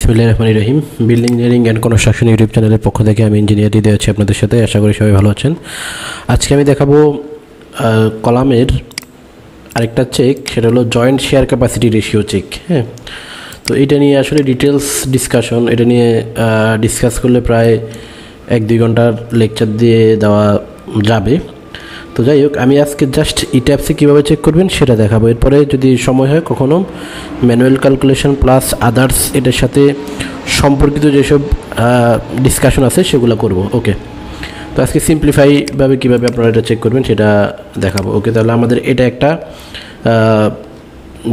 বিসমিল্লাহির রহমানির রহিম। Building engineering and construction YouTube চ্যানেলের পক্ষ থেকে আমি ইঞ্জিনিয়ার হৃদয় আছি আপনাদের সাথে। আশা করি সবাই ভালো আছেন। আজকে আমি দেখাবো কলামের আরেকটা চেক, সেটা হলো joint shear capacity ratio check. হ্যাঁ, তো এটা নিয়ে আসলে ডিটেলস ডিসকাশন, এটা নিয়ে ডিসকাস করলে প্রায় 1-2 ঘন্টার লেকচার দিয়ে দেওয়া যাবে। তো যাই হোক, আমি আজকে জাস্ট ইট্যাপসে কীভাবে চেক করবেন সেটা দেখাবো। এরপরে যদি সময় হয় কখনো ম্যানুয়াল ক্যালকুলেশন প্লাস আদার্স এটার সাথে সম্পর্কিত যেসব ডিসকাশন আছে সেগুলো করব। ওকে, তো আজকে সিম্পলিফাইভাবে কীভাবে আপনারা এটা চেক করবেন সেটা দেখাবো। ওকে, তাহলে আমাদের এটা একটা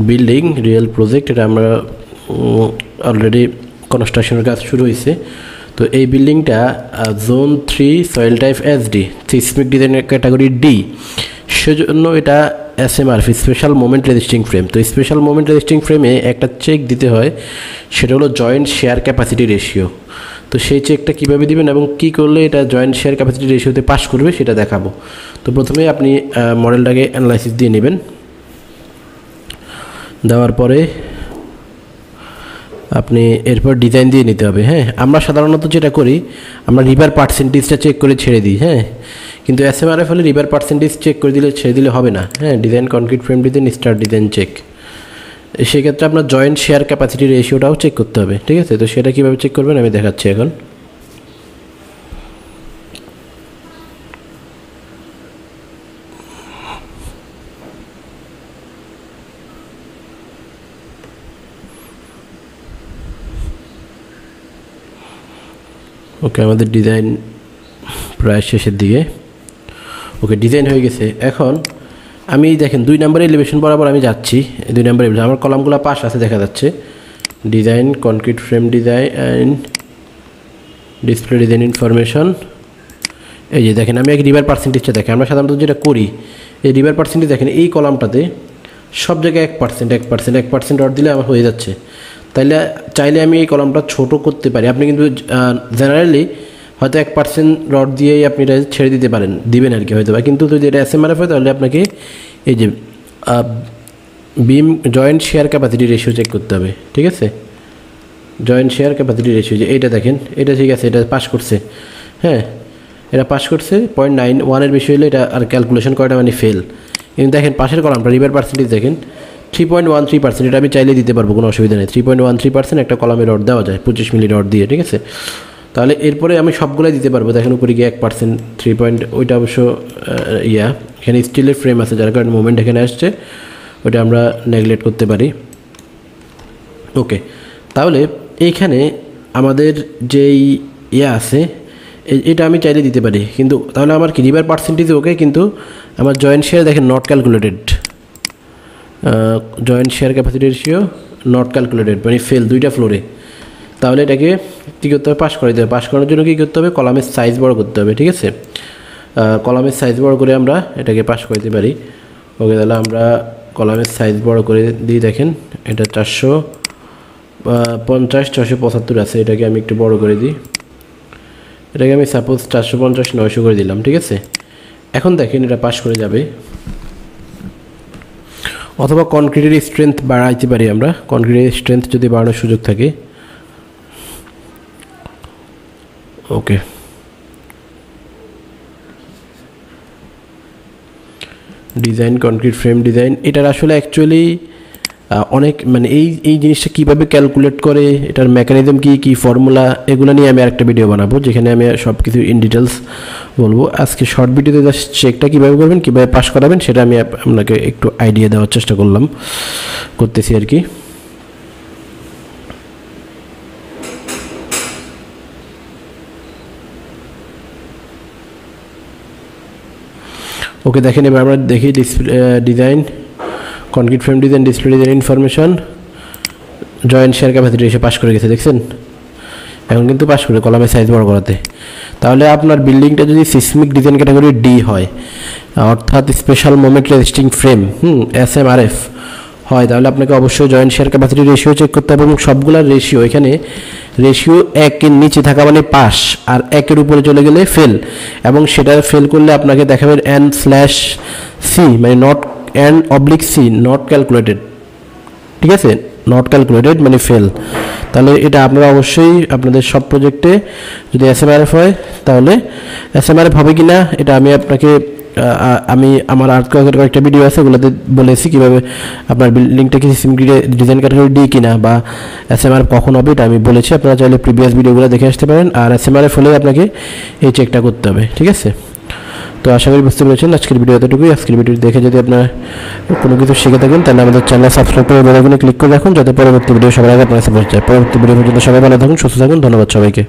বিল্ডিং রিয়েল প্রজেক্ট, এটা আমরা অলরেডি কনস্ট্রাকশনের কাজ শুরু হয়েছে। তো এই বিল্ডিংটা zone 3 soil type SD, seismic design category D, সেজন্য এটা SMRF special moment resisting frame. তো স্পেশাল মোমেন্ট রেজিস্টিং ফ্রেমে একটা চেক দিতে হয়, সেটা হলো জয়েন্ট শেয়ার ক্যাপাসিটি রেশিও। তো সেই চেকটা কীভাবে দিবেন এবং কী করলে এটা জয়েন্ট শেয়ার ক্যাপাসিটি রেশিওতে পাস করবে সেটা দেখাবো। তো প্রথমে আপনি মডেলটাকে অ্যানালাইসিস দিয়ে নেবেন। দেওয়ার পরে আপনি এরপর ডিজাইন দিয়ে নিতে হবে। হ্যাঁ, আমরা সাধারণত যেটা করি, আমরা রিভার পার্সেন্টেজটা চেক করে ছেড়ে দিই। হ্যাঁ, কিন্তু SMRF হলে রিভার পার্সেন্টেজ চেক করে দিলে ছেড়ে দিলে হবে না। হ্যাঁ, design concrete frame design star design check, সেক্ষেত্রে আপনার জয়েন্ট শেয়ার ক্যাপাসিটি রেশিওটাও চেক করতে হবে। ঠিক আছে, তো সেটা কীভাবে চেক করবেন আমি দেখাচ্ছি এখন। ওকে, আমাদের ডিজাইন প্রায় শেষের দিকে। ওকে, ডিজাইন হয়ে গেছে। এখন আমি দেখেন 2 নম্বর এলিভেশন বরাবর আমি যাচ্ছি। 2 নম্বর এলিভেশন আমার কলামগুলো পাশ আছে দেখা যাচ্ছে। Design concrete frame design display design information, এই যে দেখেন আমি রিভার পার্সেন্টেজটা দেখেন। আমরা সাধারণত যেটা করি, এই রিভার পার্সেন্টেজ দেখেন এই কলামটাতে সব জায়গায় 1% ডট দিলে আমার হয়ে যাচ্ছে। তাইলে চাইলে আমি এই কলামটা ছোট করতে পারি। আপনি কিন্তু জেনারেলি হয়তো 1% রড দিয়েই আপনি এটা ছেড়ে দিতে পারেন, দিবেন আর কি হয়তো বা। কিন্তু যদি এটা SMRF হয় তাহলে আপনাকে এই যে beam joint shear capacity ratio check করতে হবে। ঠিক আছে, জয়েন্ট শেয়ার ক্যাপাসিটি রেশিও যে এইটা দেখেন, এটা ঠিক আছে, এটা পাস করছে। হ্যাঁ, এটা পাস করছে। 0.91 বেশি হলে এটা আর ক্যালকুলেশন করাটা মানে ফেল। কিন্তু দেখেন পাশের কলামটা রিভার পার্সেন্টেজ দেখেন 3.13%, এটা আমি চাইলে দিতে পারবো, কোনো অসুবিধা নেই। 3.13% একটা কলামে রড দেওয়া যায় 25 মিলি রড দিয়ে। ঠিক আছে, তাহলে এরপরে আমি সবগুলোই দিতে পারবো। দেখেন উপরে গিয়ে 1%, 3. ওইটা অবশ্য এখানে স্টিলের ফ্রেম আছে যার কারণে মুভমেন্ট এখানে আসছে, ওইটা আমরা নেগলেক্ট করতে পারি। ওকে, তাহলে এইখানে আমাদের যেই আছে এটা আমি চাইলে দিতে পারি, কিন্তু তাহলে আমার কি রিভার পার্সেন্টেজ ওকে, কিন্তু আমার জয়েন্ট শেয়ার দেখেন not calculated. Joint shear capacity ratio not calculated মানে ফেল 2টা ফ্লোরে। তাহলে এটাকে কী করতে হবে? পাস করে দিতে হবে। পাস করার জন্য কী করতে হবে? কলামের সাইজ বড় করতে হবে। ঠিক আছে, কলামের সাইজ বড় করে আমরা এটাকে পাস করে দিতে পারি। ওকে, তাহলে আমরা কলামের সাইজ বড় করে দিই। দেখেন এটা 450, 475 আছে, এটাকে আমি একটু বড় করে দিই। এটাকে আমি সাপোজ 450, 900 করে দিলাম। ঠিক আছে, এখন দেখেন এটা পাস করে যাবে। অথবা কনক্রিটের স্ট্রেংথ বাড়াইতে পারি আমরা, কনক্রিটের স্ট্রেংথ যদি বাড়ানোর সুযোগ থাকে। ওকে, ডিজাইন কনক্রিট ফ্রেম ডিজাইন, এটার আসলে অ্যাকচুয়ালি অনেক মানে এই জিনিসটা কীভাবে ক্যালকুলেট করে, এটার মেকানিজম কী ফর্মুলা, এগুলো নিয়ে আমি আরেকটা ভিডিও বানাবো যেখানে আমি সব কিছু ইন ডিটেলস বলবো। আজকে শর্ট ভিডিওতে জাস্ট চেকটা কীভাবে করবেন, কীভাবে পাস করাবেন সেটা আমি আপনাকে একটু আইডিয়া দেওয়ার চেষ্টা করতেছি আর কি। ওকে, দেখেন এবার আমরা দেখি design concrete frame design display design information joint shear capacity এসে পাস করে গেছে, দেখছেন। এখন কিন্তু পাস করে কলামের সাইজ বড় করাতে। তাহলে আপনার বিল্ডিংটা যদি সিসমিক ডিজাইন ক্যাটাগরি D হয়, অর্থাৎ special moment resisting frame SMRF হয়, তাহলে আপনাকে অবশ্যই joint shear capacity ratio check করতে হবে। এবং সবগুলোর রেশিও, এখানে রেশিও 1-এর নিচে থাকা মানে পাস, আর 1-এর উপরে চলে গেলে ফেল। এবং সেটা ফেল করলে আপনাকে দেখাবে N/C মানে নট N/C নট ক্যালকুলেটেড। ঠিক আছে, নট ক্যালকুলেটেড মানে ফেল, তাহলে এটা আপনারা অবশ্যই আপনাদের সব প্রজেক্টে যদি SMRF হয় তাহলে SMRF হবে কি না এটা আমি আপনাকে আমি আমার আর্টওয়ার্কের কয়েকটা ভিডিও আছে ওগুলোতে বলেছি কীভাবে আপনার বিল্ডিংটা কি সিস্টেম গ্রিডে ডিজাইন ক্যাটাগরি ডি কিনা বা SMRF কখন হবে এটা আমি বলেছি, আপনারা চাইলে প্রিভিয়াস ভিডিওগুলো দেখে আসতে পারেন। আর SMRF হলে আপনাকে এই চেকটা করতে হবে, ঠিক আছে? তো আশা করি বুঝতে পেরেছেন আজকের ভিডিও এতটুকুই। আজকের ভিডিও দেখে যদি আপনার কোনো কিছু শিখে থাকেন তাহলে আমাদের চ্যানেল সাবস্ক্রাইব করে বেল আইকনে ক্লিক করে রাখুন যাতে পরবর্তী ভিডিও সবার আগে আপনার কাছে পৌঁছে যায়। পরবর্তী ভিডিও পর্যন্ত সবাই ভালো থাকুন, সুস্থ থাকুন, ধন্যবাদ সবাইকে।